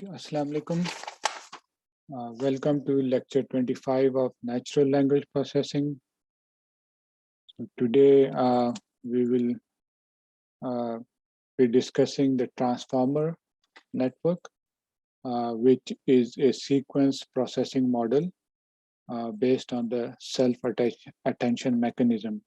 Assalamu alaikum. Welcome to lecture 25 of natural language processing. So today we will be discussing the transformer network, which is a sequence processing model based on the self-attention mechanism.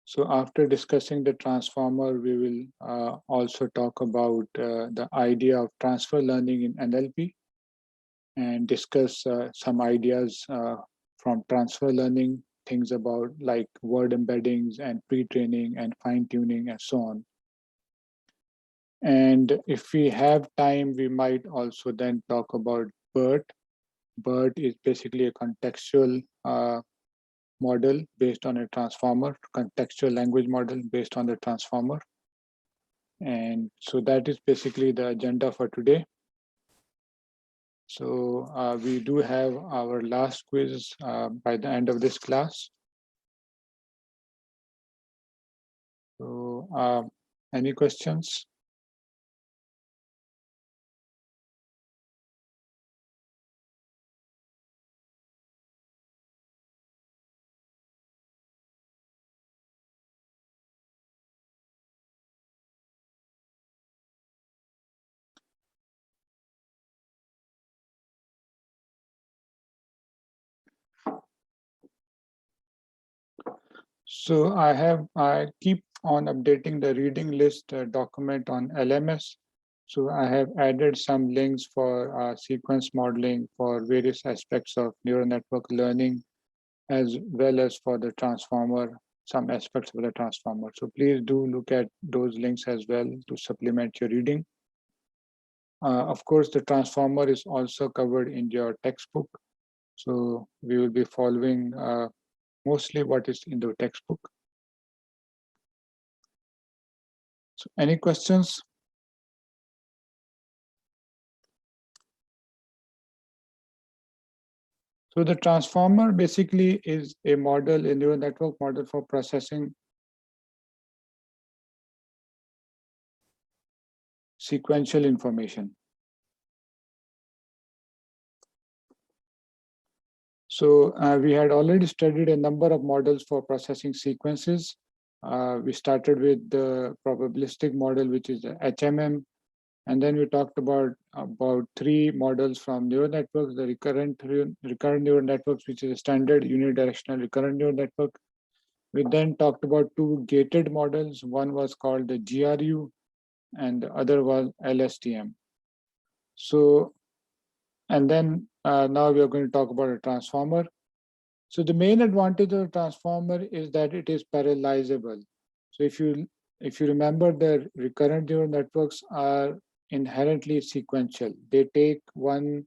So after discussing the transformer, we will also talk about the idea of transfer learning in NLP and discuss some ideas from transfer learning, things about like word embeddings and pre-training and fine-tuning and so on. And if we have time, we might also then talk about BERT. BERT is basically a contextual model based on a transformer, contextual language model based on the transformer. And so that is basically the agenda for today. So we do have our last quiz by the end of this class. So any questions? So I keep on updating the reading list document on LMS. So I have added some links for sequence modeling for various aspects of neural network learning, as well as for the transformer, some aspects of the transformer. So please do look at those links as well to supplement your reading. Of course, the transformer is also covered in your textbook. So we will be following mostly what is in the textbook. So any questions? So the transformer basically is a model, a neural network model for processing sequential information. So we had already studied a number of models for processing sequences. We started with the probabilistic model, which is the HMM. And then we talked about three models from neural networks, the recurrent neural networks, which is a standard unidirectional recurrent neural network. We then talked about two gated models. One was called the GRU and the other was LSTM. So, and then now we are going to talk about a transformer. So the main advantage of a transformer is that it is parallelizable. So if you remember, the recurrent neural networks are inherently sequential. They take one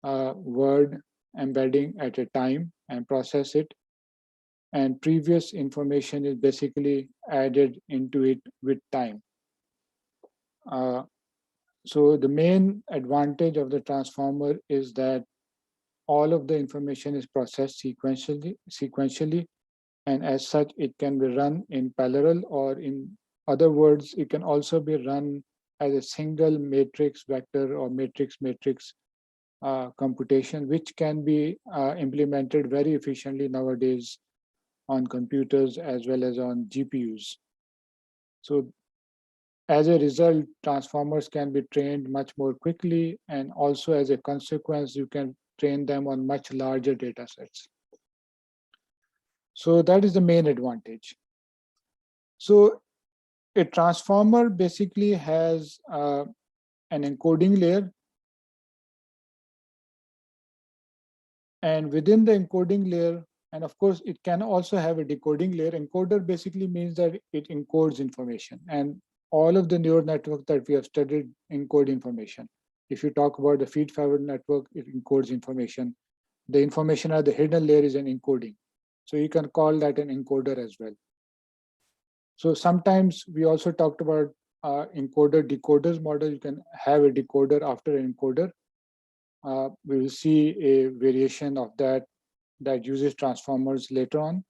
word embedding at a time and process it, and previous information is basically added into it with time. So the main advantage of the transformer is that all of the information is processed sequentially, and as such, it can be run in parallel, or in other words, it can also be run as a single matrix vector or matrix computation, which can be implemented very efficiently nowadays on computers as well as on GPUs. So as a result, transformers can be trained much more quickly, and also as a consequence, you can train them on much larger data sets. So that is the main advantage. So a transformer basically has an encoding layer, and within the encoding layer, and of course, it can also have a decoding layer. Encoder basically means that it encodes information, and all of the neural networks that we have studied encode information. If you talk about the feed-forward network, it encodes information. The information at the hidden layer is an encoding. So you can call that an encoder as well. So sometimes we also talked about encoder-decoders model. You can have a decoder after an encoder. We will see a variation of that uses transformers later on.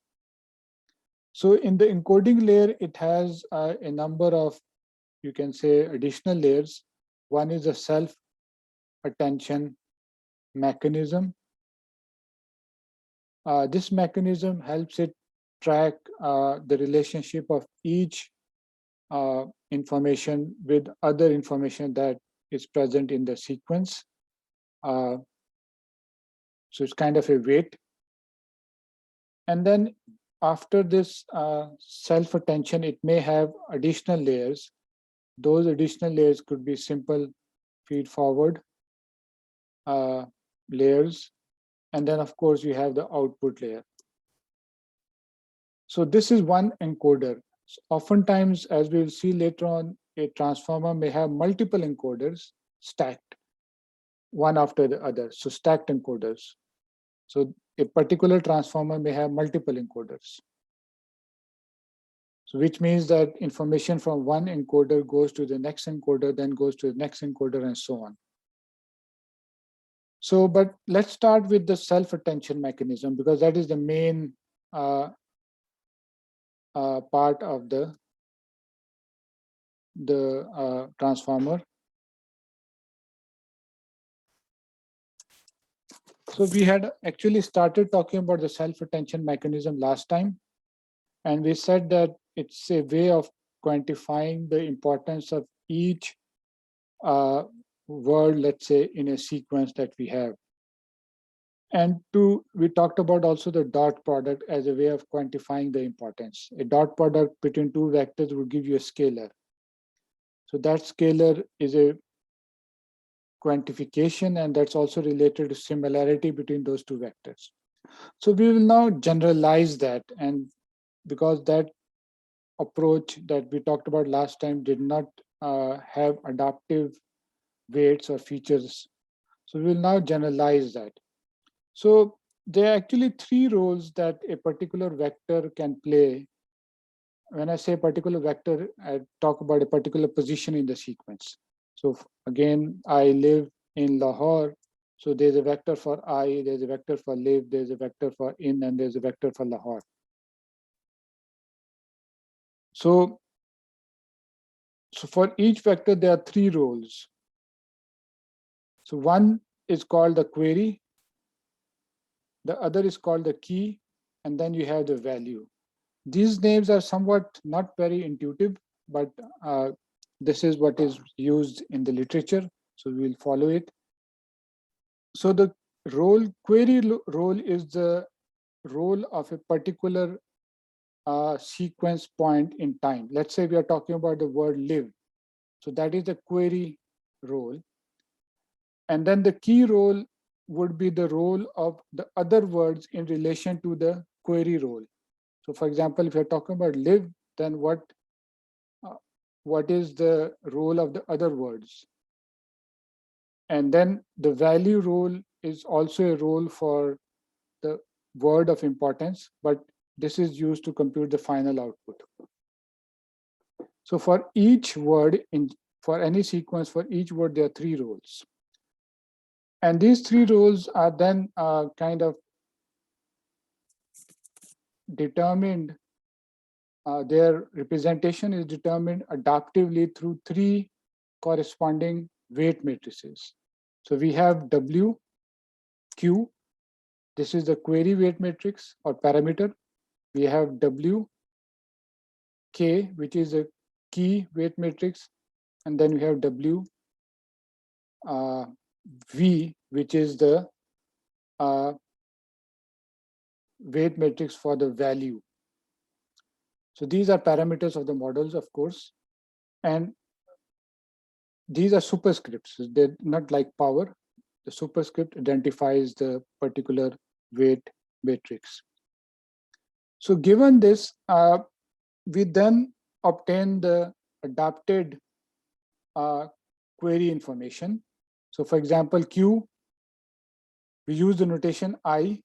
So in the encoding layer, it has a number of, you can say, additional layers. One is a self-attention mechanism. This mechanism helps it track the relationship of each information with other information that is present in the sequence. So it's kind of a weight. And then after this self-attention, it may have additional layers. Those additional layers could be simple feed-forward layers. And then, of course, you have the output layer. So this is one encoder. So oftentimes, as we will see later on, a transformer may have multiple encoders stacked, one after the other. So stacked encoders. So a particular transformer may have multiple encoders. So which means that information from one encoder goes to the next encoder, then goes to the next encoder, and so on. So, but let's start with the self-attention mechanism, because that is the main part of the transformer. So we had actually started talking about the self-attention mechanism last time, and we said that it's a way of quantifying the importance of each word, let's say, in a sequence that we have. And we talked about also the dot product as a way of quantifying the importance. A dot product between two vectors would give you a scalar. So that scalar is a quantification, and that's also related to similarity between those two vectors. So we will now generalize that, and because that approach that we talked about last time did not have adaptive weights or features. So we will now generalize that. So there are actually three roles that a particular vector can play. When I say particular vector, I talk about a particular position in the sequence. So again, I live in Lahore. So there's a vector for I, there's a vector for live, there's a vector for in, and there's a vector for Lahore. So for each vector, there are three roles. So one is called the query, the other is called the key, and then you have the value. These names are somewhat not very intuitive, but this is what is used in the literature, so we will follow it. So the query role is the role of a particular sequence point in time. Let's say we are talking about the word live. So that is the query role. And then the key role would be the role of the other words in relation to the query role. So for example, if you're talking about live, then what is the role of the other words? And then the value role is also a role for the word of importance, but this is used to compute the final output. So for each word, for any sequence, for each word, there are three roles. And these three roles are then kind of determined, their representation is determined adaptively through three corresponding weight matrices. So we have W, Q, this is the query weight matrix or parameter. We have W, K, which is a key weight matrix. And then we have W, V, which is the weight matrix for the value. So these are parameters of the models, of course. And these are superscripts. They're not like power. The superscript identifies the particular weight matrix. So given this, we then obtain the adapted query information. So for example, Q, we use the notation I,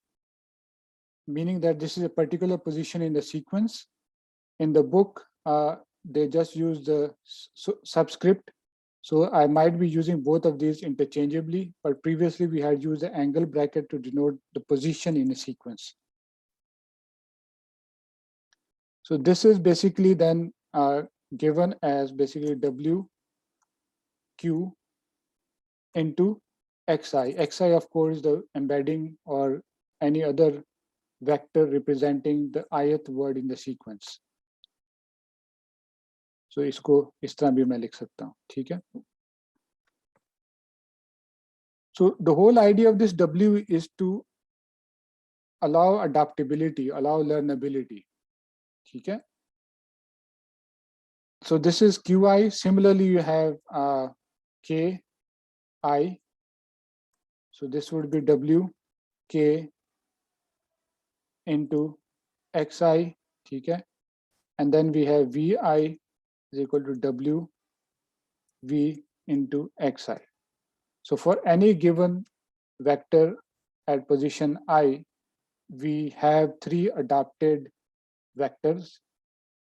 meaning that this is a particular position in the sequence. In the book, they just use the subscript. So I might be using both of these interchangeably, but previously we had used the angle bracket to denote the position in a sequence. So this is basically then given as basically W Q into Xi. Xi, of course, is the embedding or any other vector representing the ith word in the sequence. So इसको इस तरह भी मैं लिख सकता हूँ, ठीक है? So the whole idea of this W is to allow adaptability, allow learnability, ठीक है? So this is Qi. Similarly, you have Ki. So this would be W K into Xi, ठीक है? And then we have Vi is equal to W V into Xi. So for any given vector at position I, we have three adapted vectors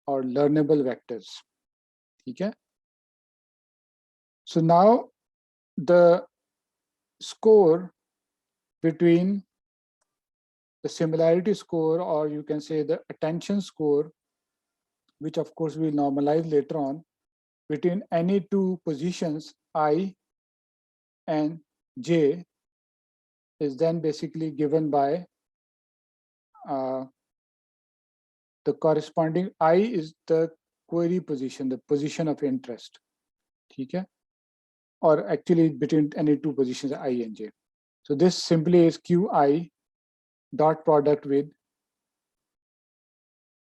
or learnable vectors. Okay. So now the score between the similarity score, or you can say the attention score, which of course we'll normalize later on, between any two positions I and J is then basically given by the corresponding I is the query position, the position of interest, okay? Or actually between any two positions I and J. So this simply is Qi dot product with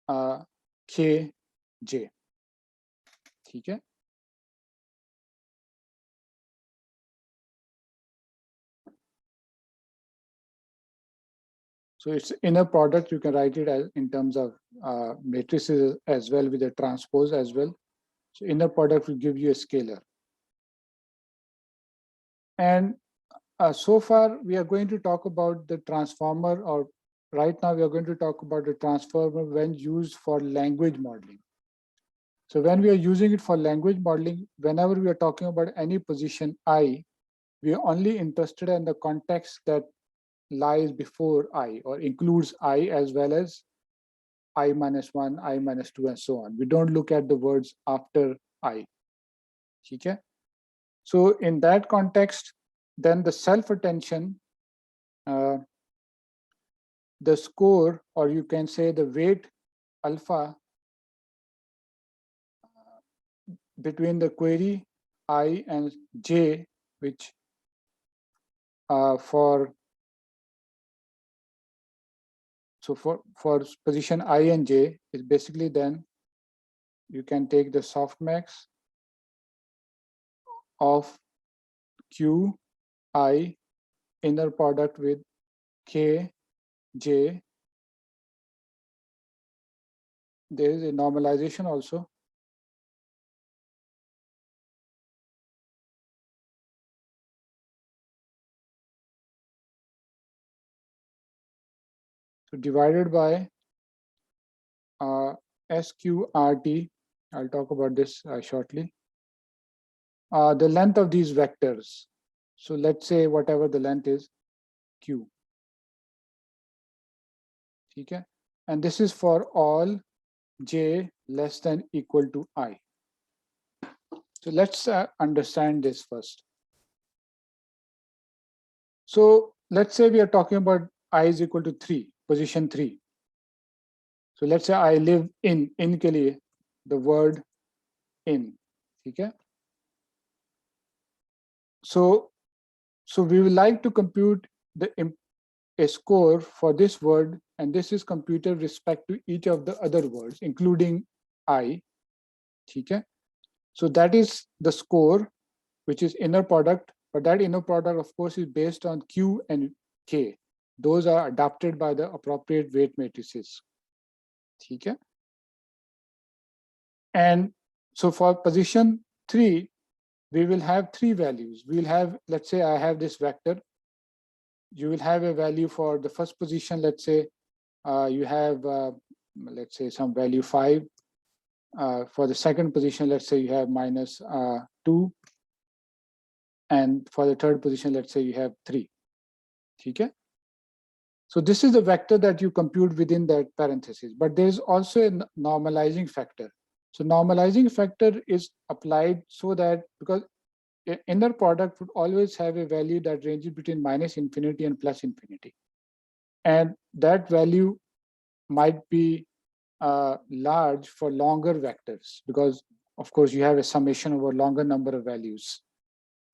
Kj, okay? So it's inner product. You can write it as in terms of matrices as well with the transpose as well. So inner product will give you a scalar. And so far we are going to talk about the transformer, or right now we are going to talk about the transformer when used for language modeling. So when we are using it for language modeling, whenever we are talking about any position I, we are only interested in the context that lies before I or includes I as well as I minus 1, I minus 2, and so on. We don't look at the words after I. Okay? So in that context, then the self-attention, the score, or you can say the weight alpha between the query I and J, which for position I and J is basically then you can take the softmax of Q I inner product with K J. There is a normalization also. So divided by SQRT, I'll talk about this shortly. The length of these vectors. So let's say whatever the length is, Q. Okay? And this is for all J less than equal to I. So let's understand this first. So let's say we are talking about I is equal to 3, position 3. So let's say I live in ke liye, the word in. Okay? So we would like to compute a score for this word, and this is computed with respect to each of the other words, including I. Okay? So that is the score, which is inner product, but that inner product, of course, is based on Q and K. Those are adapted by the appropriate weight matrices. Okay? And so for position 3, we will have 3 values. We will have, let's say I have this vector. You will have a value for the first position. Let's say you have, let's say some value 5. For the second position, let's say you have minus 2. And for the third position, let's say you have 3. Okay? So this is the vector that you compute within that parenthesis, but there is also a normalizing factor. So normalizing factor is applied so that, because inner product would always have a value that ranges between minus infinity and plus infinity. And that value might be large for longer vectors, because of course you have a summation over a longer number of values.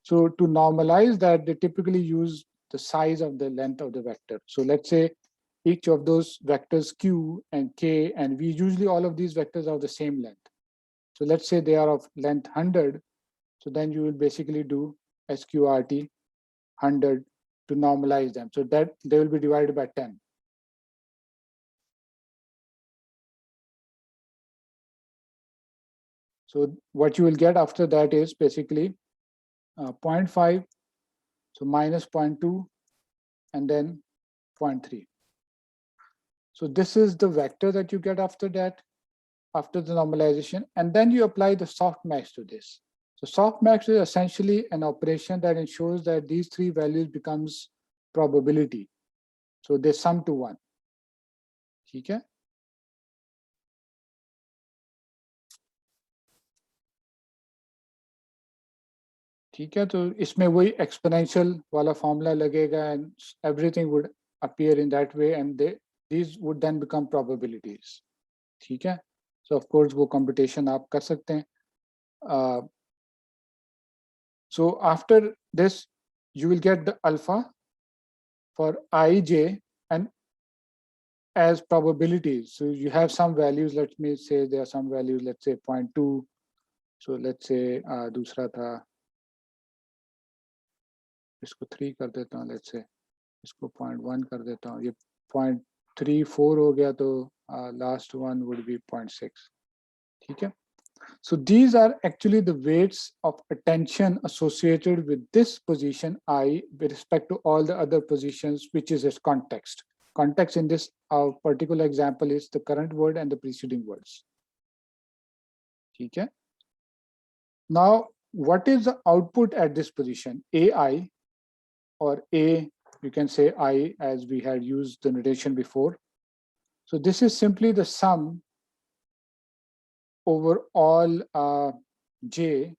So to normalize that, they typically use the size of the length of the vector. So let's say each of those vectors q and k, and we usually all of these vectors are of the same length. So let's say they are of length 100. So then you will basically do sqrt 100 to normalize them. So that they will be divided by 10. So what you will get after that is basically 0.5, so minus 0.2, and then 0.3. So this is the vector that you get after that, after the normalization, and then you apply the softmax to this. So softmax is essentially an operation that ensures that these three values becomes probability. So they sum to 1. ठीक है? ठीक है, तो इसमें वही exponential वाला formula लगेगा, and everything would appear in that way, and these would then become probabilities. ठीक है? So of course वो computation आप कर सकते हैं. So after this, you will get the alpha for ij and as probabilities. So you have some values, let me say there are some values, let's say 0.2. So let's say दूसरा था, इसको 3 कर देता हूँ, let's say इसको 0.1 कर देता हूँ, ये 0.34 हो गया, तो last one would be 0.6. ठीक है? So these are actually the weights of attention associated with this position I with respect to all the other positions, which is its context. Context in this particular example is the current word and the preceding words. Okay. Now, what is the output at this position? AI, or A, you can say I, as we had used the notation before. So this is simply the sum over all J,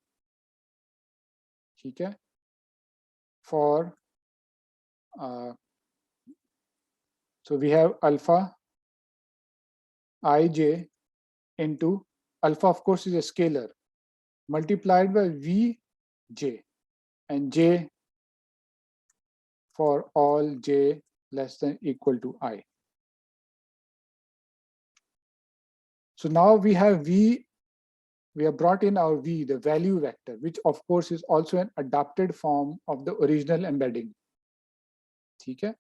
okay, for so we have alpha ij into alpha, of course, is a scalar, multiplied by vj, and j for all j less than equal to I. So now we have v, we have brought in our v, the value vector, which of course is also an adapted form of the original embedding. Okay?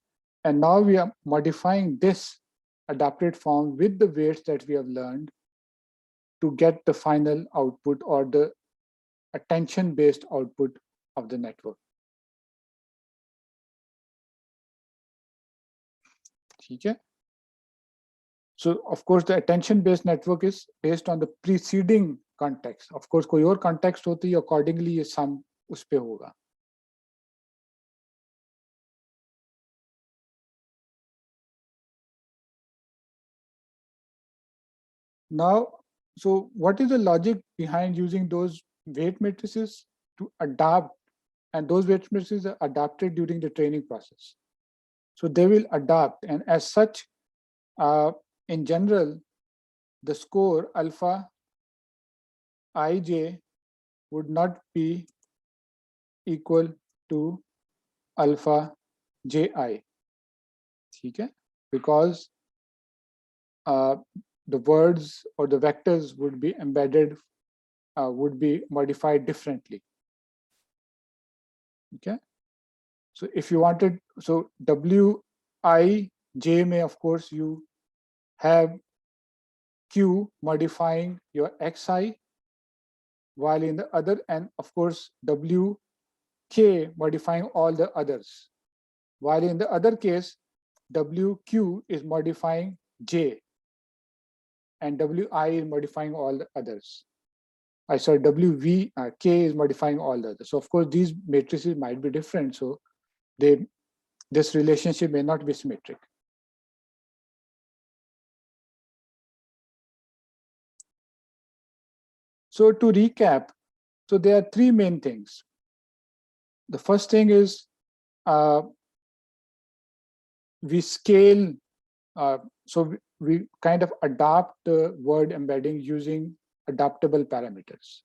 And now we are modifying this adapted form with the weights that we have learned to get the final output, or the attention-based output of the network. Okay? So of course the attention-based network is based on the preceding context. Of course कोई और context होती है, accordingly ये sum उस पे होगा. Now, so what is the logic behind using those weight matrices to adapt, and those weight matrices are adapted during the training process. So they will adapt, and as such, in general, the score alpha ij would not be equal to alpha ji. Okay? Because the words or the vectors would be embedded, would be modified differently. Okay? So if you wanted, so wij may, of course, you have q modifying your xi, while in the other, and of course wk modifying all the others, while in the other case wq is modifying j and wi is modifying all the others. I saw wv k is modifying all the others. So of course these matrices might be different, so this relationship may not be symmetric. So to recap, so there are three main things. The first thing is we scale, so we kind of adapt the word embedding using adaptable parameters.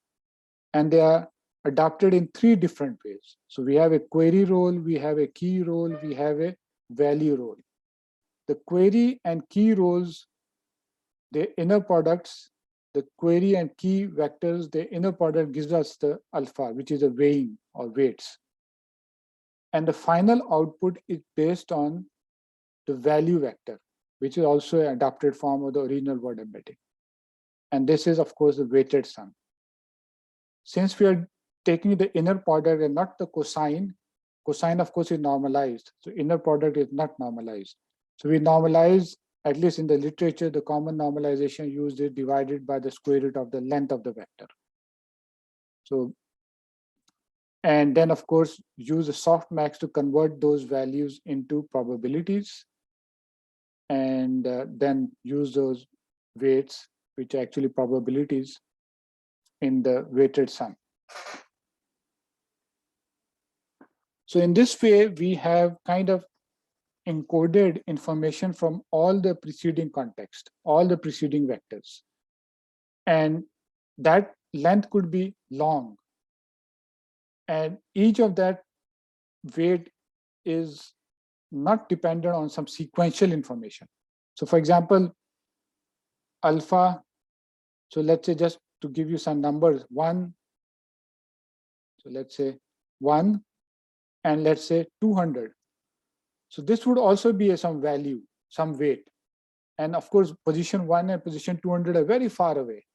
And they are adapted in three different ways. So we have a query role, we have a key role, we have a value role. The query and key roles, the inner products, the query and key vectors, the inner product gives us the alpha, which is a weighing or weights. And the final output is based on the value vector, which is also an adapted form of the original word embedding. And this is, of course, the weighted sum. Since we are taking the inner product and not the cosine, cosine, of course, is normalized. So inner product is not normalized. So we normalize, at least in the literature, the common normalization used is divided by the square root of the length of the vector. So, and then, of course, use a softmax to convert those values into probabilities, and then use those weights, which are actually probabilities, in the weighted sum. So in this way, we have kind of encoded information from all the preceding context, all the preceding vectors. And that length could be long. And each of that weight is not dependent on some sequential information. So for example, alpha, so let's say, just to give you some numbers, 1, so let's say 1, and let's say 200. So this would also be some value, some weight. And of course, position 1 and position 200 are very far away.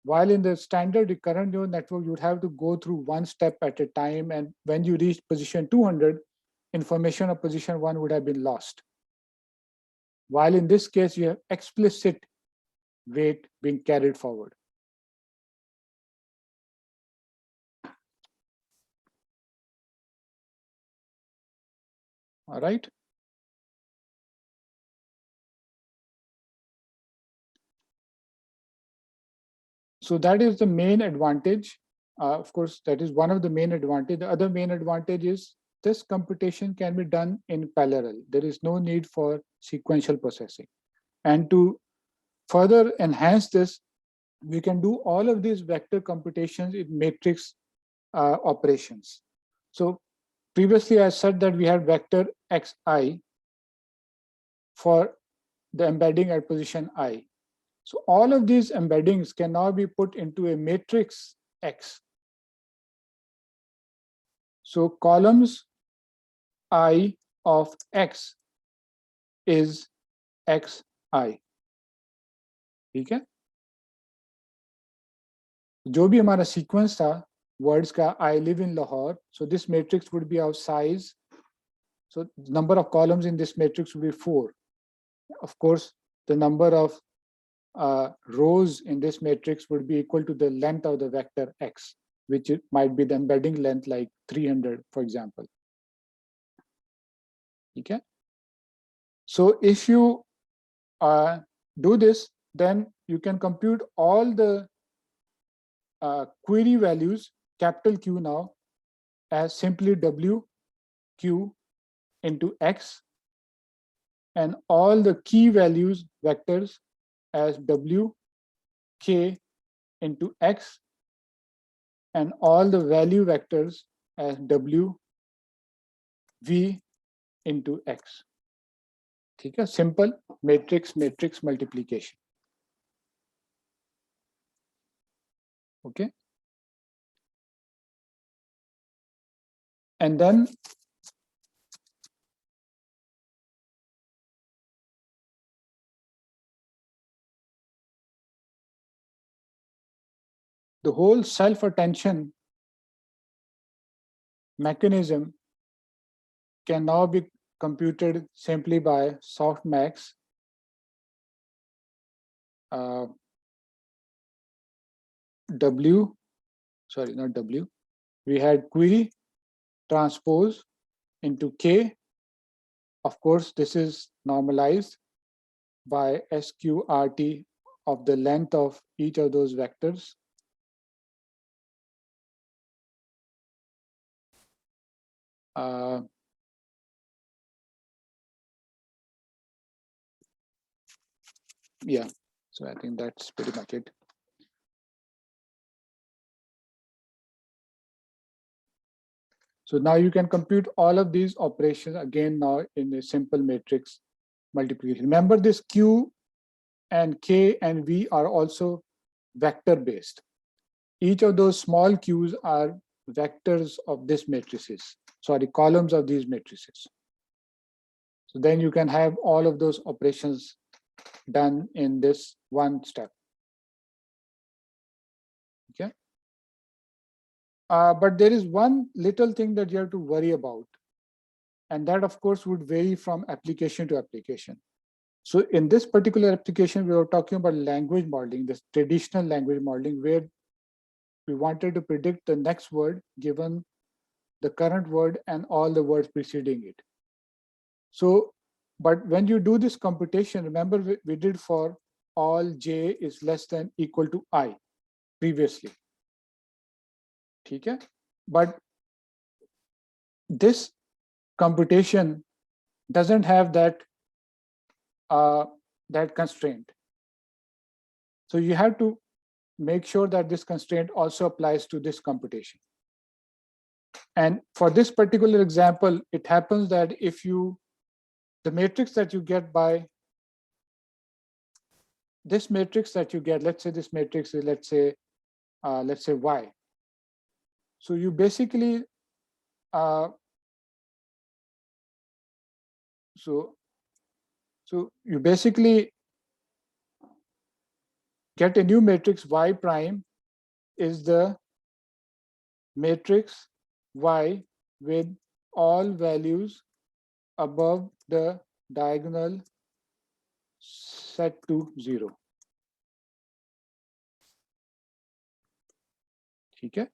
While in the standard recurrent neural network, you would have to go through one step at a time. And when you reach position 200, information of position 1 would have been lost. While in this case, you have explicit weight being carried forward. All right. So that is the main advantage. Of course, that is one of the main advantages. The other main advantage is this computation can be done in parallel. There is no need for sequential processing. And to further enhance this, we can do all of these vector computations in matrix operations. So previously I said that we had vector xi for the embedding at position I. So all of these embeddings can now be put into a matrix X. So columns I of X is xi. ठीक है? जो भी हमारा sequence था words का I live in Lahore, so this matrix would be of size. So the number of columns in this matrix would be 4. Of course, the number of rows in this matrix would be equal to the length of the vector X, which it might be the embedding length, like 300, for example. Okay. So if you do this, then you can compute all the query values, capital Q now, as simply W Q into X, and all the key values vectors as W K into X, and all the value vectors as W V into X. ठीक है, simple matrix multiplication. Okay. And then the whole self-attention mechanism can now be computed simply by softmax W, sorry, not W. We had query transpose into K. Of course, this is normalized by SQRT of the length of each of those vectors. Yeah, so I think that's pretty much it. So now you can compute all of these operations again now in a simple matrix multiplication. Remember, this Q and K and V are also vector based. Each of those small q's are vectors of this matrices, sorry, columns of these matrices. So then you can have all of those operations done in this one step. Okay. But there is one little thing that you have to worry about, and that of course would vary from application to application. So in this particular application, we were talking about language modeling, this traditional language modeling, where we wanted to predict the next word given the current word and all the words preceding it. So, but when you do this computation, remember we did for all j is less than equal to I previously. Okay? But this computation doesn't have that that constraint. So you have to make sure that this constraint also applies to this computation. And for this particular example, it happens that if you, the matrix that you get by this matrix that you get, let's say this matrix is, let's say Y. So you basically, so you basically get a new matrix. Y prime is the matrix Y with all values above the diagonal set to 0. Okay.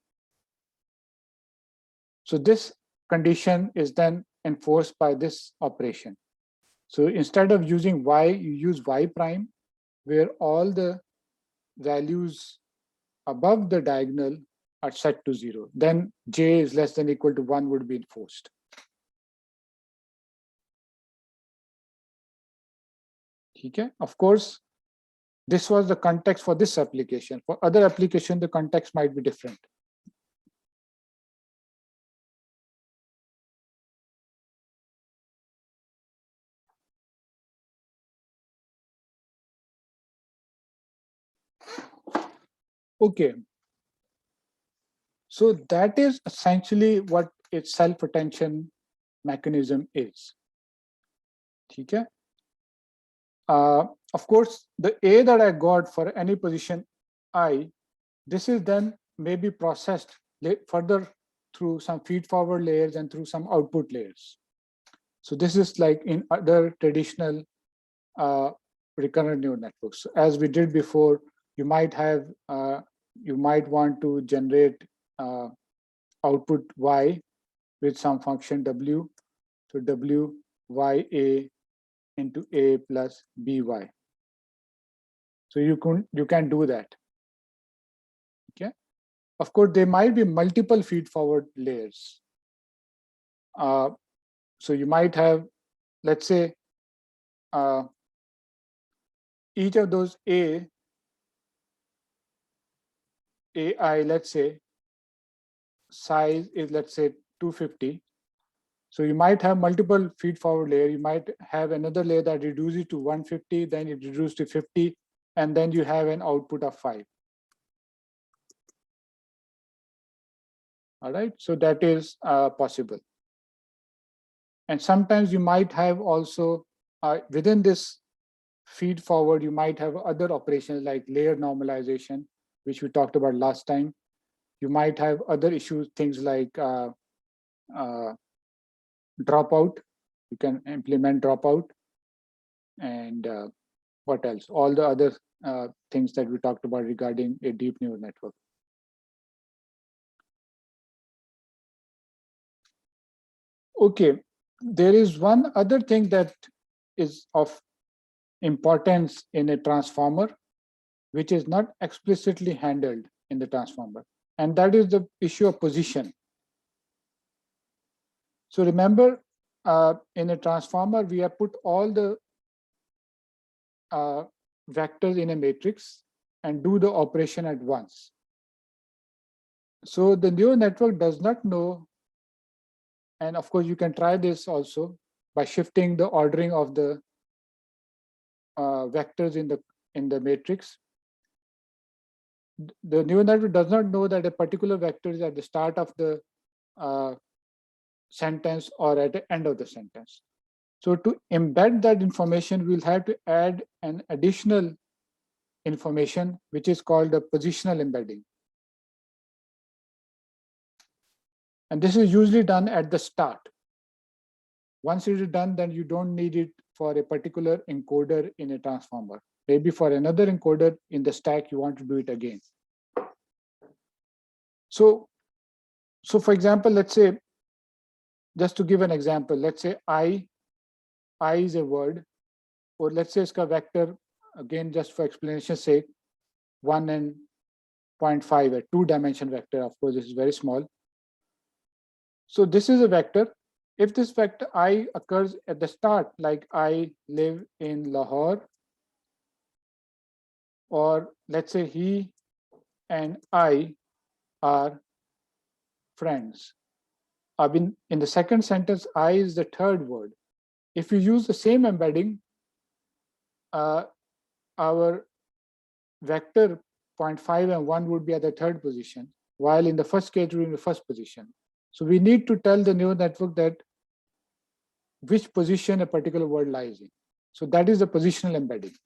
So this condition is then enforced by this operation. So instead of using Y, you use Y prime, where all the values above the diagonal are set to 0. Then j is less than equal to 1 would be enforced. Okay. Of course, this was the context for this application. For other application, the context might be different. Okay. So that is essentially what its self-attention mechanism is. Okay. Of course, the A that I got for any position I, this is then maybe processed further through some feed-forward layers and through some output layers. So this is like in other traditional recurrent neural networks. As we did before, you might have, you might want to generate output Y with some function W. So W Y A into A plus BY. So you can do that. Okay. Of course, there might be multiple feed-forward layers. So you might have, let's say, each of those AI, let's say, size is, let's say, 250. So you might have multiple feed-forward layer. You might have another layer that reduces to 150, then it reduces to 50, and then you have an output of 5. All right, so that is possible. And sometimes you might have also, within this feed forward, you might have other operations like layer normalization, which we talked about last time. You might have other issues, things like dropout. You can implement dropout. And what else? All the other things that we talked about regarding a deep neural network. Okay, there is one other thing that is of importance in a transformer, which is not explicitly handled in the transformer, and that is the issue of position. So remember, in a transformer, we have put all the vectors in a matrix and do the operation at once. So the neural network does not know, and of course you can try this also by shifting the ordering of the vectors in the matrix. The neural network does not know that a particular vector is at the start of the sentence or at the end of the sentence. So to embed that information, we'll have to add an additional information, which is called the positional embedding. And this is usually done at the start. Once it is done, then you don't need it for a particular encoder in a transformer. Maybe for another encoder in the stack, you want to do it again. So for example, let's say, just to give an example, let's say I is a word, or let's say it's a vector, again, just for explanation's sake, 1 and 0.5, a 2-dimension vector. Of course, this is very small. So this is a vector. If this vector I occurs at the start, like I live in Lahore, or let's say he and I are friends. In the second sentence, I is the third word. If you use the same embedding, our vector 0.5 and 1 would be at the third position, while in the first case, we're in the first position. So we need to tell the neural network that which position a particular word lies in. So that is the positional embedding.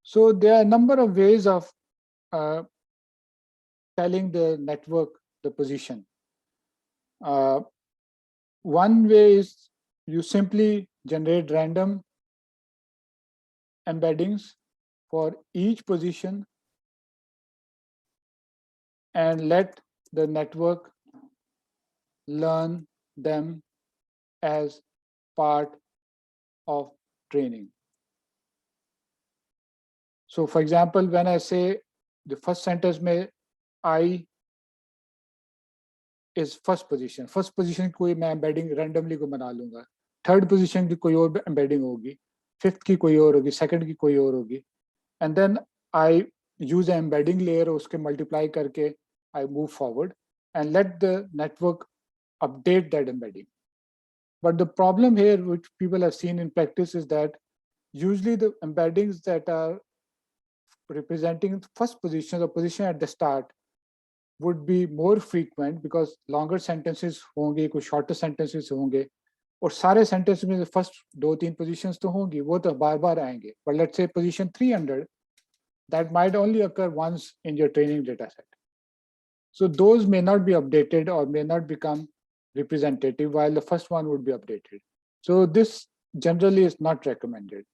So there are a number of ways of telling the network the position. One way is you simply generate random embeddings for each position and let the network learn them as part of training. So for example, when I say the first sentence may I is first position कोई मैं embedding randomly को बना लूंगा, third position की कोई और embedding होगी, fifth की कोई और होगी, second की कोई और होगी, and then I use an embedding layer, उसके multiply करके I move forward and let the network update that embedding. But the problem here, which people have seen in practice, is that usually the embeddings that are representing first position or position at the start would be more frequent because longer sentences होंगे, कुछ shorter sentences होंगे, और सारे sentences में first 2-3 positions तो होंगी, वो तो बार-बार आएंगे. But let's say position 300, that might only occur once in your training data set. So those may not be updated or may not become representative, while the first one would be updated. So this generally is not recommended.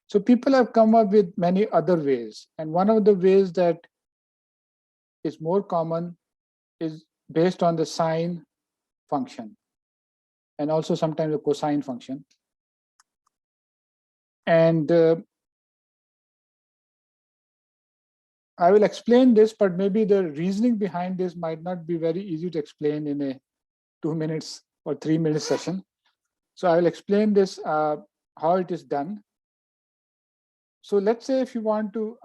So people have come up with many other ways. And one of the ways that is more common is based on the sine function and also sometimes the cosine function. And I will explain this, but maybe the reasoning behind this might not be very easy to explain in a 2 minutes or 3 minute session. So I will explain this, how it is done. So let's say if you want to,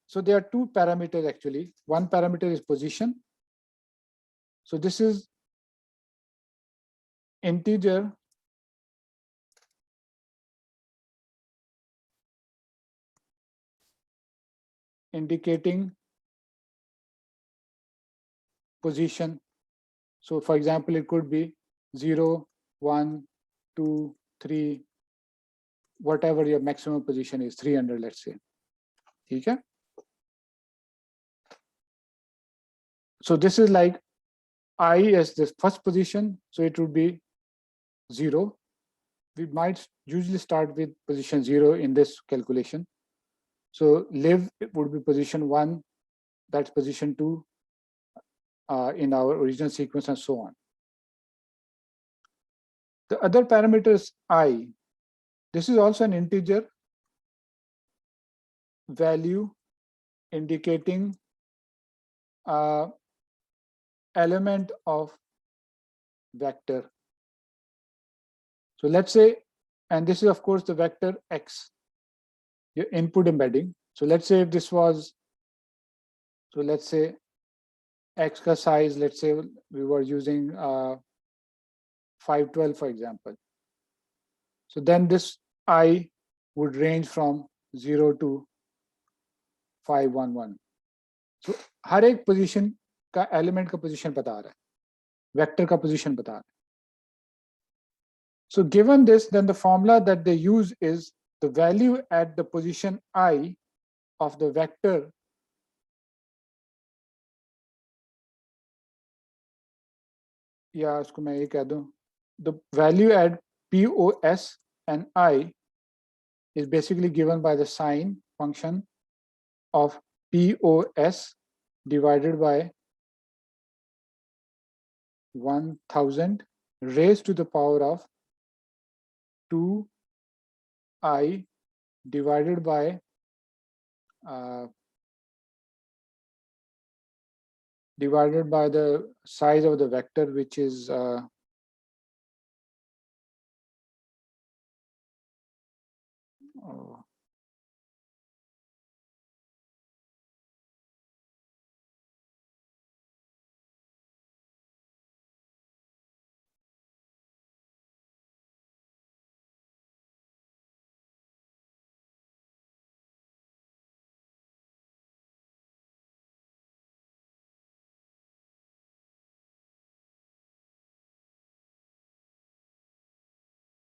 so there are 2 parameters actually. One parameter is position. So this is integer indicating position. So for example, it could be 0, 1, 2, 3, whatever your maximum position is, 300, let's say. Okay? So this is like I as the first position, so it would be 0. We might usually start with position 0 in this calculation. So live would be position 1, that's position 2 in our original sequence, and so on. The other parameter is I. This is also an integer value indicating element of vector. So let's say, and this is of course the vector X, your input embedding. So let's say if this was, so let's say X ka size, let's say we were using 512, for example. So then this I would range from 0 to 511. So हर एक position का element का position बता रहा है, vector का position बता रहा है. So given this, then the formula that they use is the value at the position I of the vector या उसको मैं ये कह दूं, the value at POS and I is basically given by the sign function of POS divided by 1000 raised to the power of 2I divided by the size of the vector, which is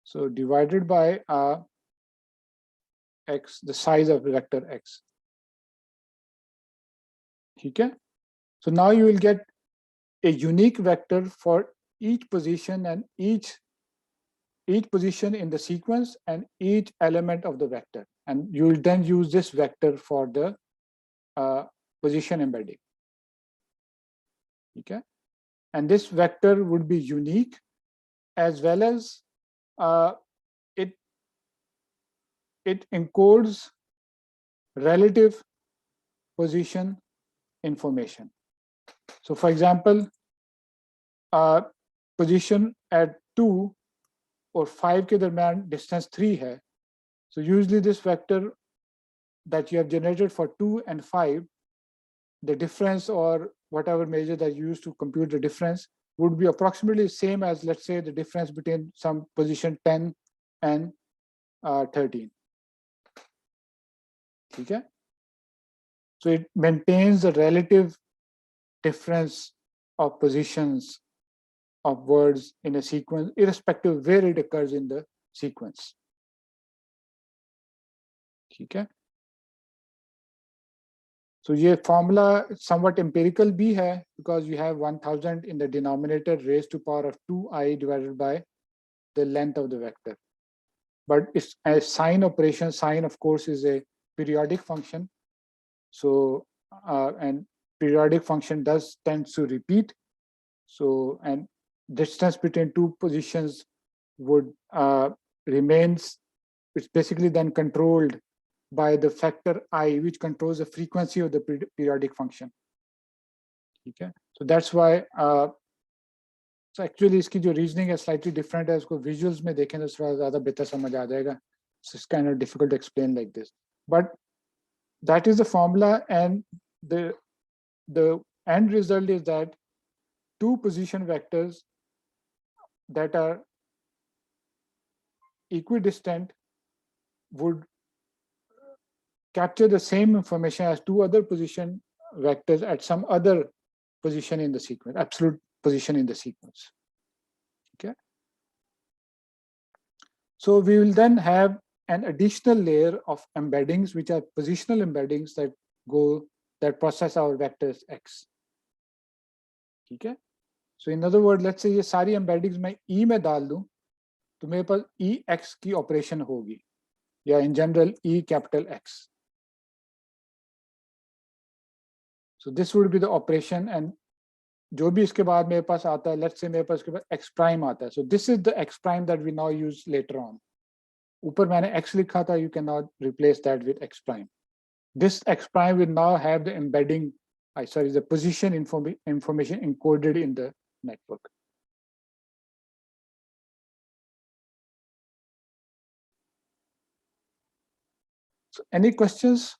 so divided by X, the size of the vector X. Okay? So now you will get a unique vector for each position and each position in the sequence and each element of the vector. And you will then use this vector for the position embedding. Okay? And this vector would be unique, as well as it encodes relative position information. So for example, position at 2 or 5 के दरम्यान distance 3 है. So usually this vector that you have generated for 2 and 5, the difference or whatever measure that you use to compute the difference would be approximately the same as, let's say, the difference between some position 10 and 13. Okay? So it maintains the relative difference of positions of words in a sequence, irrespective of where it occurs in the sequence. Okay? So ये formula somewhat empirical भी है, because you have 1000 in the denominator raised to power of 2I divided by the length of the vector. But it's a sign operation. Sign, of course, is a periodic function. So and periodic function does tend to repeat. So, and distance between two positions would remains, it's basically then controlled by the factor I, which controls the frequency of the periodic function. Okay, so that's why so actually इसकी जो reasoning is slightly different है, इसको visuals में देखें तो थोड़ा ज़्यादा बेहतर समझ आ जाएगा. So it's kind of difficult to explain like this, but that is the formula, and the end result is that two position vectors that are equidistant would capture the same information as two other position vectors at some other position in the sequence, absolute position in the sequence. Okay. So we will then have an additional layer of embeddings, which are positional embeddings that process our vectors X. Okay. So in other words, let's say ये सारी embeddings मैं E में डाल दूं, तो मेरे पास EX की operation होगी, या in general E capital X. So this would be the operation, and जो भी इसके बाद मेरे पास आता है, let's say मेरे पास इसके बाद X prime आता है. So this is the X prime that we now use later on. ऊपर मैंने X लिखा था, you cannot replace that with X prime. This X prime will now have the embedding, the position information encoded in the network. So any questions?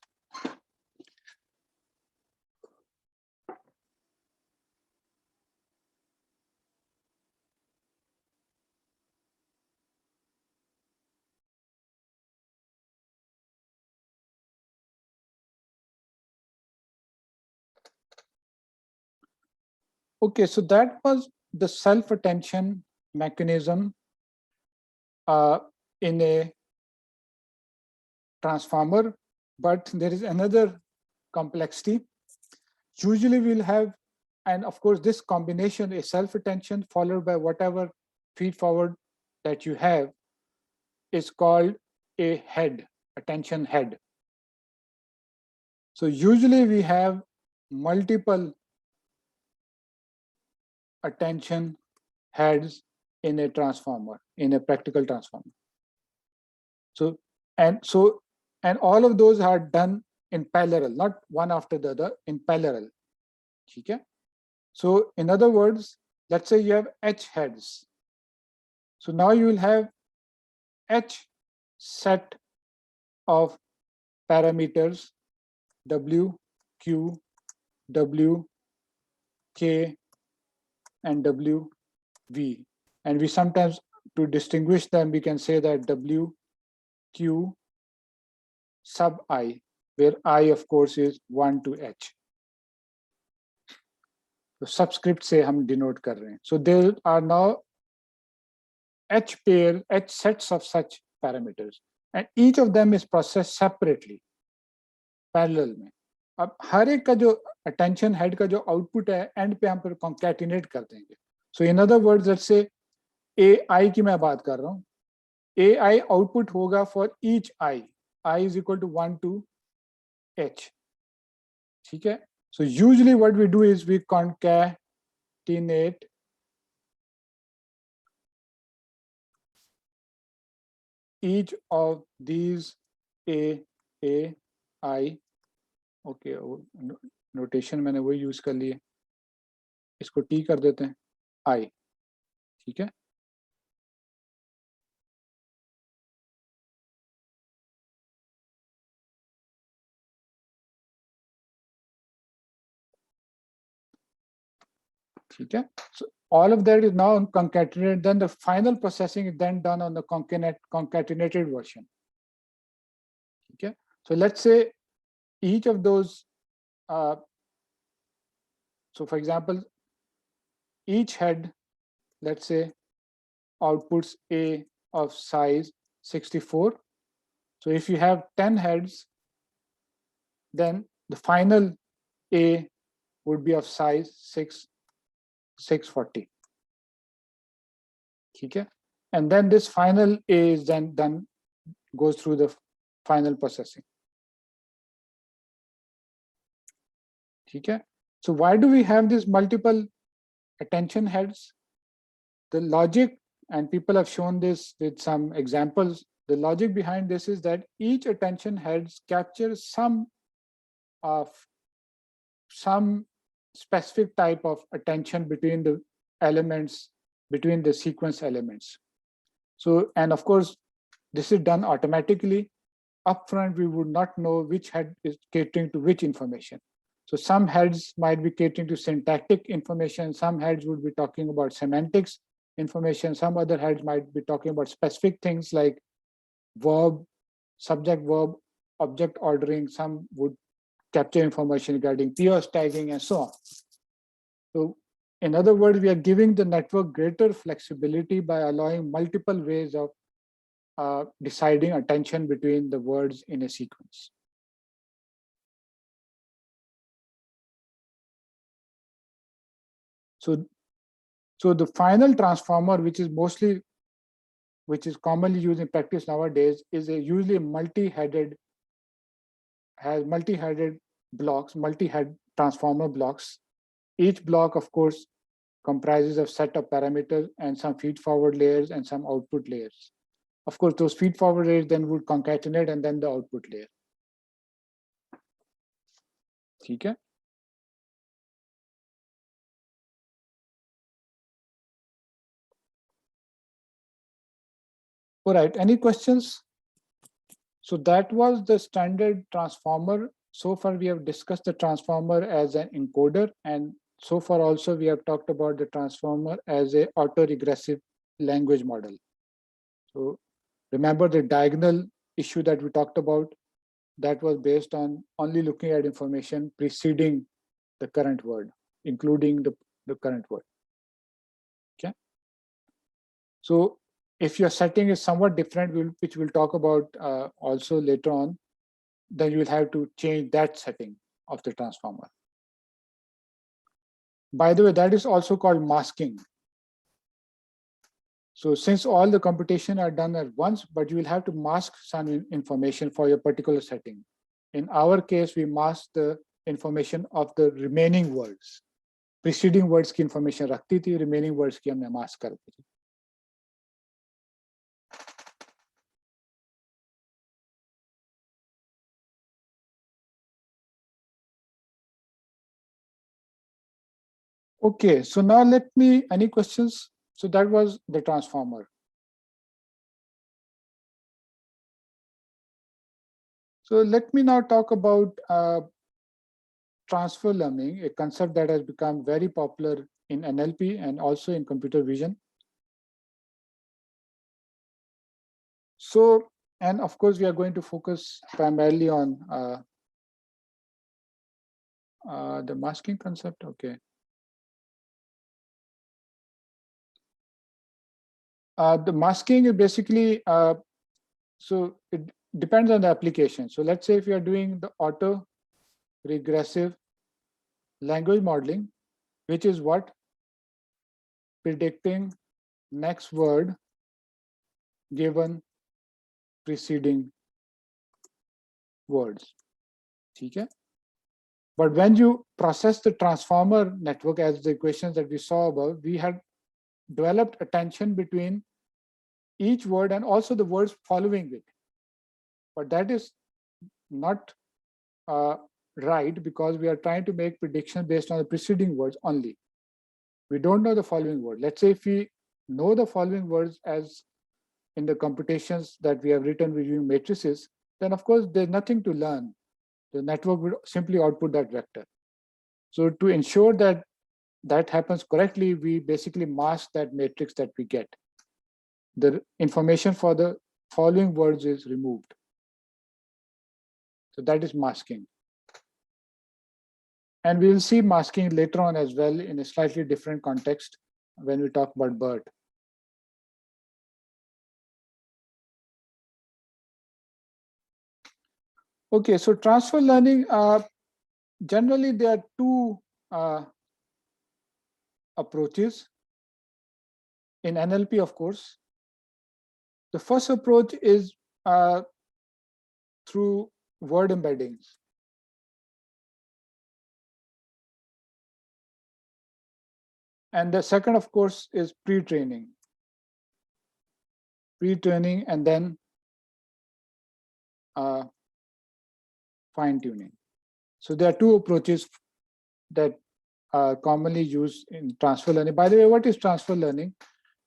Okay, so that was the self-attention mechanism in a transformer, but there is another complexity. Usually we'll have, and of course this combination is self-attention followed by whatever feed forward that you have is called a head, attention head. So usually we have multiple attention heads in a transformer, in a practical transformer. So and all of those are done in parallel, not one after the other, in parallel. Okay? So in other words, let's say you have H heads. So now you will have H set of parameters W, Q, W, K, and W, V. And we sometimes, to distinguish them, we can say that W, Q, sub I, where I, of course, is 1 to H. तो subscript से हम denote कर रहे हैं. So there are now H pair, H sets of such parameters, and each of them is processed separately, parallel में. अब हर एक का जो attention head का जो output है end पे हम पर concatenate कर देंगे. So in other words, let's say AI की मैं बात कर रहा हूँ. AI output होगा for each I. I is equal to 1 to H. ठीक है? So usually what we do is we concatenate each of these A, I. Okay, notation मैंने वही यूज कर लिए. इसको T कर देते हैं, I. ठीक है? ठीक है? So all of that is now concatenated. Then the final processing is then done on the concatenated version. Okay, so let's say each of those. So for example, each head, let's say, outputs A of size 64. So if you have 10 heads, then the final A would be of size 640. Okay, and then this final A is then done, goes through the final processing. Okay, so why do we have these multiple attention heads? The logic, and people have shown this with some examples, the logic behind this is that each attention heads captures some specific type of attention between the elements, between the sequence elements. So, and of course, this is done automatically. Upfront, we would not know which head is catering to which information. So some heads might be catering to syntactic information, some heads would be talking about semantics information, some other heads might be talking about specific things like verb, subject, verb, object ordering, some would capture information regarding POS tagging and so on. So in other words, we are giving the network greater flexibility by allowing multiple ways of deciding attention between the words in a sequence. So the final transformer, which is commonly used in practice nowadays, is usually multi-headed, has multi-headed blocks, multi-head transformer blocks. Each block, of course, comprises a set of parameters and some feed-forward layers and some output layers. Of course, those feed-forward layers then would concatenate and then the output layer. ठीक है? All right, any questions? So that was the standard transformer. So far, we have discussed the transformer as an encoder, and so far also we have talked about the transformer as a autoregressive language model. So remember the diagonal issue that we talked about, that was based on only looking at information preceding the current word, including the current word. Okay. So if your setting is somewhat different, which we'll talk about also later on, then you will have to change that setting of the transformer. By the way, that is also called masking. So since all the computation are done at once, but you will have to mask some information for your particular setting. In our case, we mask the information of the remaining words. Preceding words की information रखती थी, remaining words की हमने mask करती थी. Okay, so now any questions? So that was the transformer. So let me now talk about transfer learning, a concept that has become very popular in NLP and also in computer vision. So, and of course, we are going to focus primarily on the masking concept. Okay. The masking is basically, so it depends on the application. So let's say if you are doing the auto regressive language modeling, which is what? Predicting next word given preceding words. Okay? But when you process the transformer network, as the equations that we saw above, we had developed attention between each word and also the words following it. But that is not right, because we are trying to make predictions based on the preceding words only. We don't know the following word. Let's say if we know the following words as in the computations that we have written using matrices, then of course there's nothing to learn. The network will simply output that vector. So to ensure that that happens correctly, we basically mask that matrix that we get. The information for the following words is removed. So that is masking. And we will see masking later on as well in a slightly different context when we talk about BERT. Okay, so transfer learning, generally there are two approaches in NLP, of course. The first approach is through word embeddings. And the second, of course, is pre-training. Pre-training and then fine-tuning. So there are two approaches that are commonly used in transfer learning. By the way, what is transfer learning?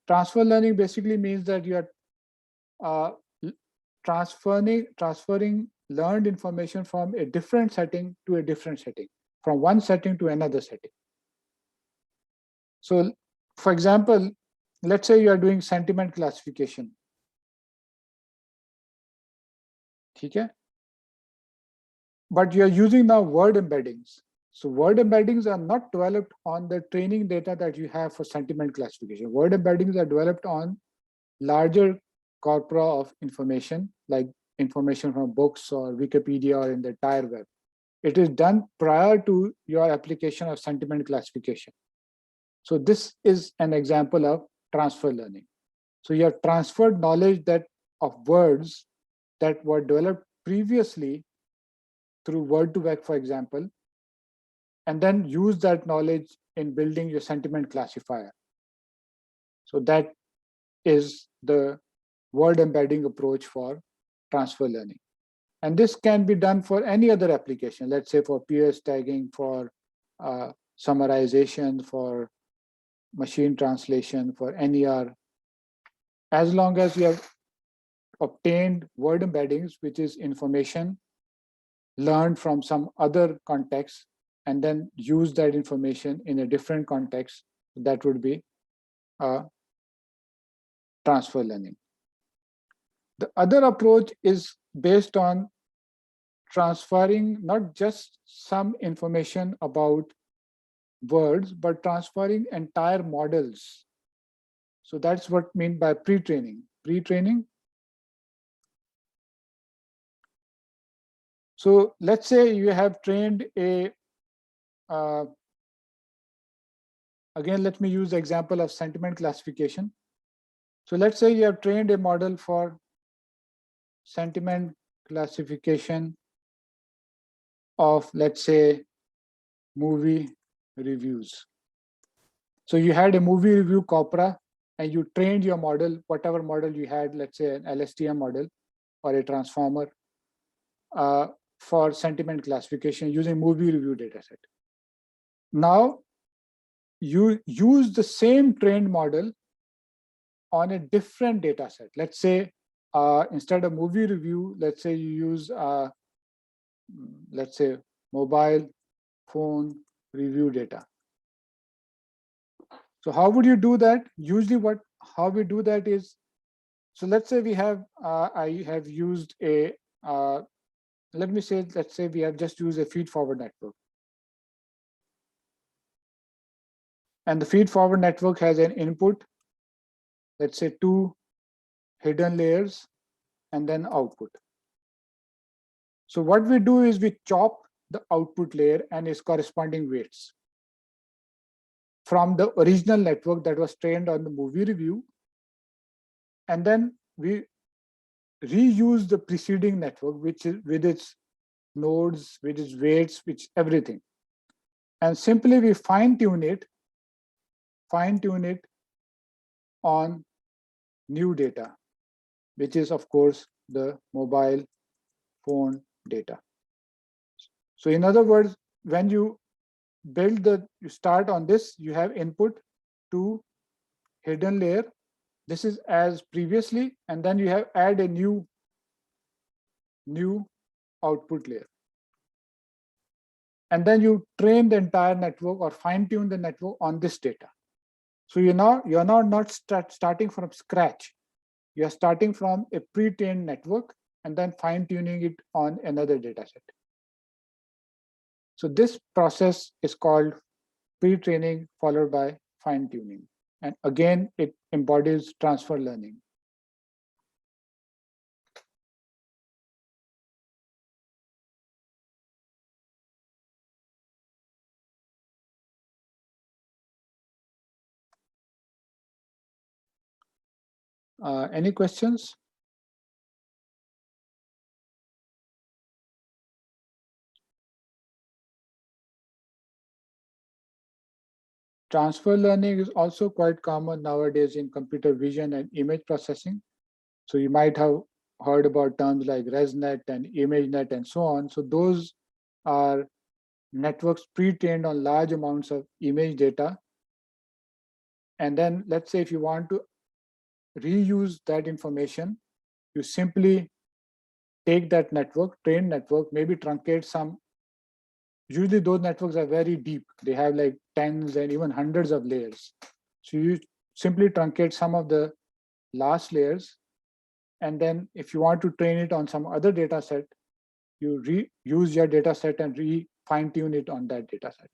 Transfer learning basically means that you are transferring learned information from a different setting to a different setting, from one setting to another setting. So, for example, let's say you are doing sentiment classification. Okay? But you are using now word embeddings. So word embeddings are not developed on the training data that you have for sentiment classification. Word embeddings are developed on larger corpora of information, like information from books or Wikipedia or in the entire web. It is done prior to your application of sentiment classification. So this is an example of transfer learning. So you have transferred knowledge of words that were developed previously through word2vec, for example, and then use that knowledge in building your sentiment classifier. So that is the word embedding approach for transfer learning. And this can be done for any other application, let's say for PS tagging, for summarization, for machine translation, for NER, as long as you have obtained word embeddings, which is information learned from some other context, and then use that information in a different context. That would be transfer learning. The other approach is based on transferring not just some information about words, but transferring entire models. So that's what I mean by pre-training. Pre-training. So let's say you have trained a, again, let me use the example of sentiment classification. So let's say you have trained a model for sentiment classification of, let's say, movie reviews. So you had a movie review corpora and you trained your model, whatever model you had, let's say an LSTM model or a transformer for sentiment classification using movie review dataset. Now you use the same trained model on a different dataset. Let's say instead of movie review, let's say you use, let's say, mobile phone review data. So how would you do that? Usually how we do that is, so let's say we have, I have used a, let's say we have just used a feed-forward network. And the feed-forward network has an input, let's say 2 hidden layers, and then output. So what we do is we chop the output layer and its corresponding weights from the original network that was trained on the movie review. And then we reuse the preceding network, which is with its nodes, with its weights, which everything. And simply we fine-tune it on new data, which is of course the mobile phone data. So in other words, when you you start on this, you have input to hidden layer. This is as previously, and then you have add a new output layer. And then you train the entire network or fine tune the network on this data. So you're now not starting from scratch. You're starting from a pre-trained network and then fine tuning it on another data set. So this process is called pre-training followed by fine tuning. And again, it embodies transfer learning. Any questions? Transfer learning is also quite common nowadays in computer vision and image processing. So you might have heard about terms like ResNet and ImageNet and so on. So those are networks pre-trained on large amounts of image data. And then let's say if you want to reuse that information, you simply take that network, trained network, maybe truncate some. Usually those networks are very deep. They have like tens and even hundreds of layers. So you simply truncate some of the last layers. And then if you want to train it on some other data set, you reuse your data set and fine tune it on that data set.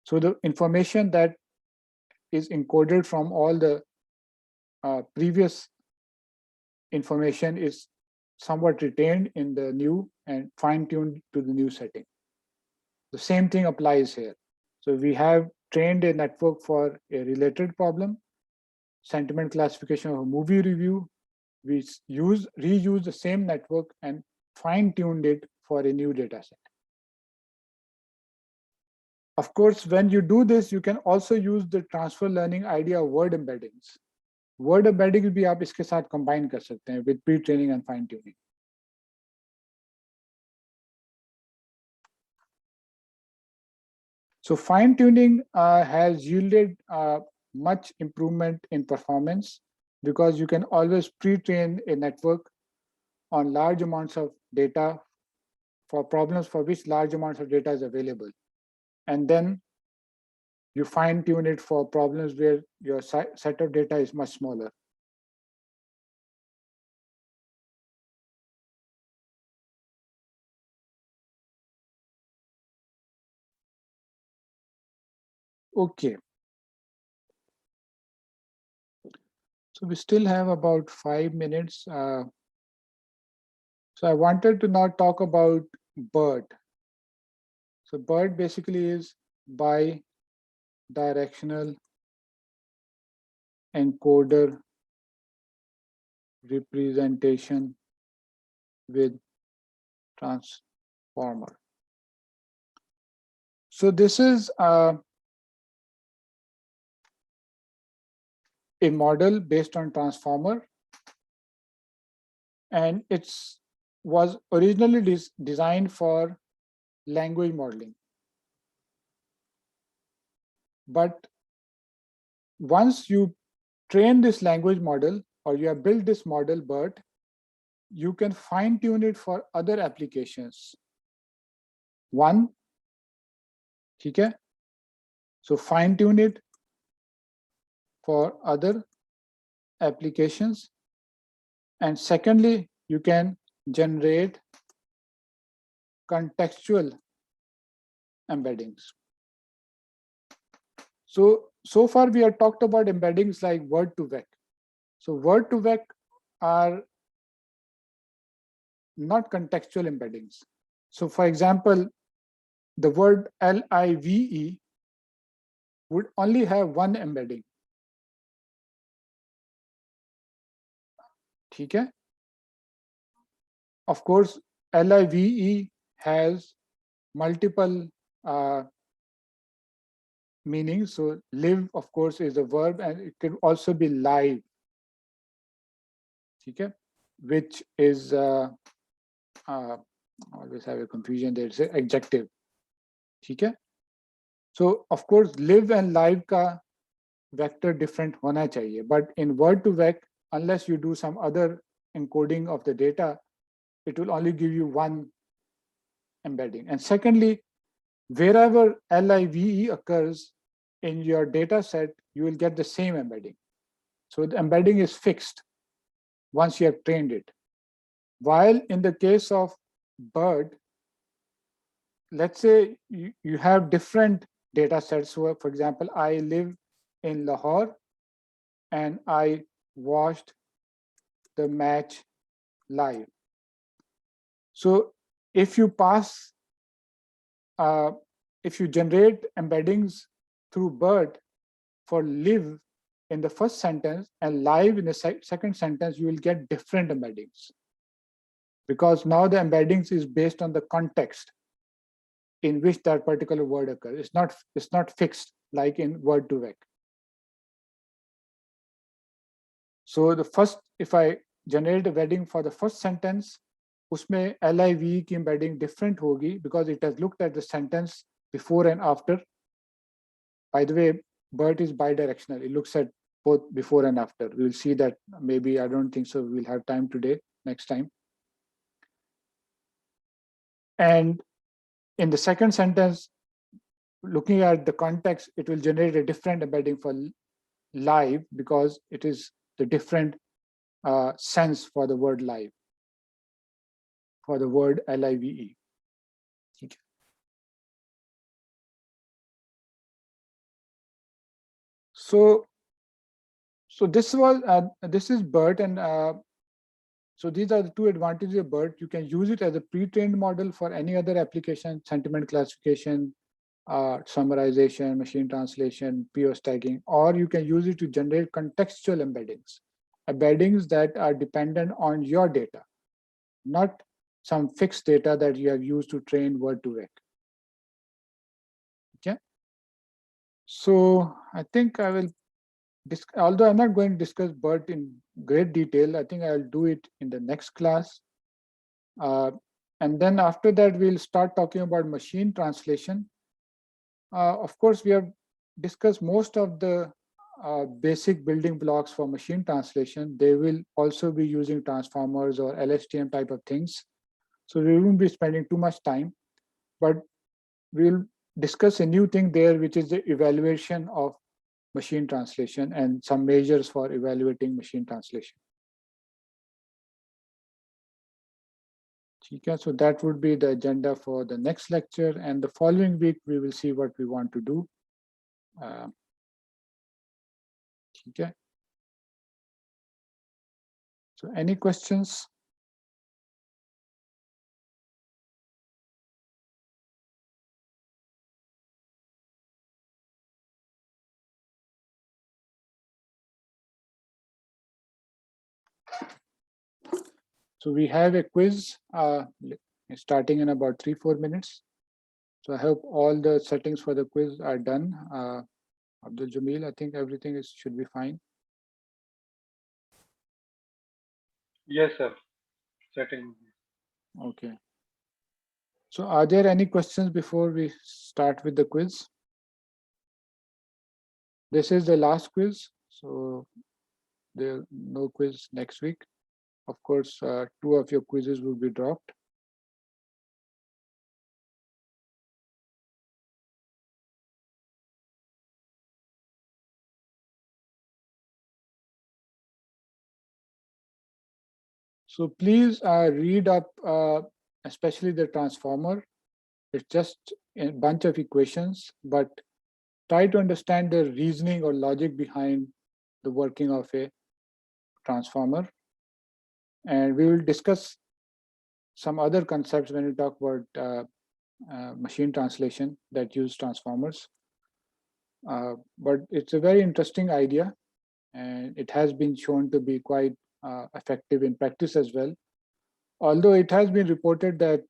So the information that is encoded from all the previous information is somewhat retained in the new and fine tuned to the new setting. The same thing applies here. So we have trained a network for a related problem, sentiment classification of a movie review. We reuse the same network and fine-tuned it for a new data set. Of course, when you do this, you can also use the transfer learning idea of word embeddings. Word embedding भी आप इसके साथ combine कर सकते हैं with pre-training and fine-tuning. So fine-tuning has yielded much improvement in performance, because you can always pre-train a network on large amounts of data for problems for which large amounts of data is available. And then you fine tune it for problems where your set of data is much smaller. Okay. So we still have about 5 minutes. So I wanted to now talk about BERT. So BERT basically is bi-directional encoder representation with transformer. So this is a model based on transformer, and it's was originally designed for language modeling. But once you train this language model, or you have built this model, BERT, you can fine tune it for other applications. One, okay? So fine tune it for other applications. And secondly, you can generate contextual embeddings. So far we have talked about embeddings like word-to-vec. So word-to-vec are not contextual embeddings. So for example, the word live would only have one embedding. Okay? Of course, live has multiple meanings. So live, of course, is a verb, and it can also be live. Okay? Which is always have a confusion there. It's an adjective. Okay? So of course, live and live ka vector different hona chahiye. But in word-to-vec, unless you do some other encoding of the data, it will only give you one embedding. And secondly, wherever live occurs in your data set, you will get the same embedding. So the embedding is fixed once you have trained it. While in the case of BERT, let's say you have different data sets. So for example, I live in Lahore and I watched the match live. So if you pass, if you generate embeddings through BERT for live in the first sentence and live in the second sentence, you will get different embeddings. Because now the embeddings is based on the context in which that particular word occurs. It's not fixed like in word-to-vec. So the first, if I generate a embedding for the first sentence, usme live ki embedding different hogi because it has looked at the sentence before and after. By the way, BERT is bidirectional. It looks at both before and after. We'll see that maybe, I don't think so, we'll have time today, next time. And in the second sentence, looking at the context, it will generate a different embedding for live because it is the different sense for the word live, for the word live. Okay. So this is BERT, and so these are the two advantages of BERT. You can use it as a pre-trained model for any other application, sentiment classification, summarization, machine translation, PO stacking, or you can use it to generate contextual embeddings that are dependent on your data, not some fixed data that you have used to train word-to-vec. Okay. So I think I will, although I'm not going to discuss BERT in great detail, I think I'll do it in the next class. And then after that, we'll start talking about machine translation. Of course, we have discussed most of the basic building blocks for machine translation. They will also be using transformers or LSTM type of things. So we won't be spending too much time, but we'll discuss a new thing there, which is the evaluation of machine translation and some measures for evaluating machine translation. Okay, so that would be the agenda for the next lecture, and the following week we will see what we want to do. Okay. So any questions? So we have a quiz starting in about 3-4 minutes. So I hope all the settings for the quiz are done. Abdul Jamil, I think everything should be fine. Yes, sir. Setting. Okay. So are there any questions before we start with the quiz? This is the last quiz, so there no quiz next week. Of course, 2 of your quizzes will be dropped. So please read up, especially the transformer. It's just a bunch of equations, but try to understand the reasoning or logic behind the working of a transformer. And we will discuss some other concepts when we talk about machine translation that use transformers. But it's a very interesting idea, and it has been shown to be quite effective in practice as well. Although it has been reported that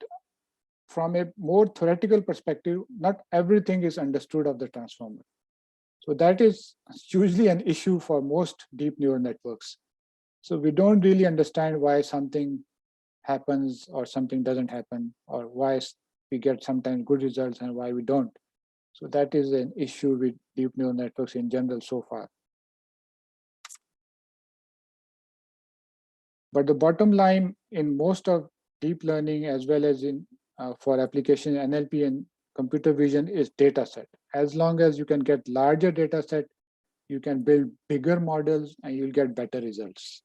from a more theoretical perspective, not everything is understood of the transformer. So that is usually an issue for most deep neural networks. So we don't really understand why something happens or something doesn't happen, or why we get sometimes good results and why we don't. So that is an issue with deep neural networks in general so far. But the bottom line in most of deep learning, as well as in for application NLP and computer vision, is data set. As long as you can get larger data set, you can build bigger models and you'll get better results.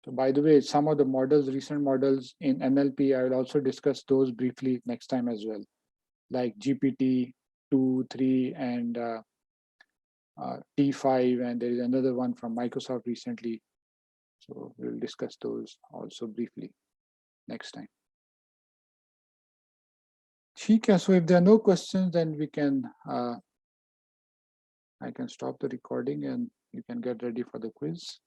So by the way, some of the models, recent models in NLP, I will also discuss those briefly next time as well, like GPT 2, 3, and T5, and there is another one from Microsoft recently. So we'll discuss those also briefly next time. Okay, so if there are no questions, then we can, I can stop the recording and you can get ready for the quiz.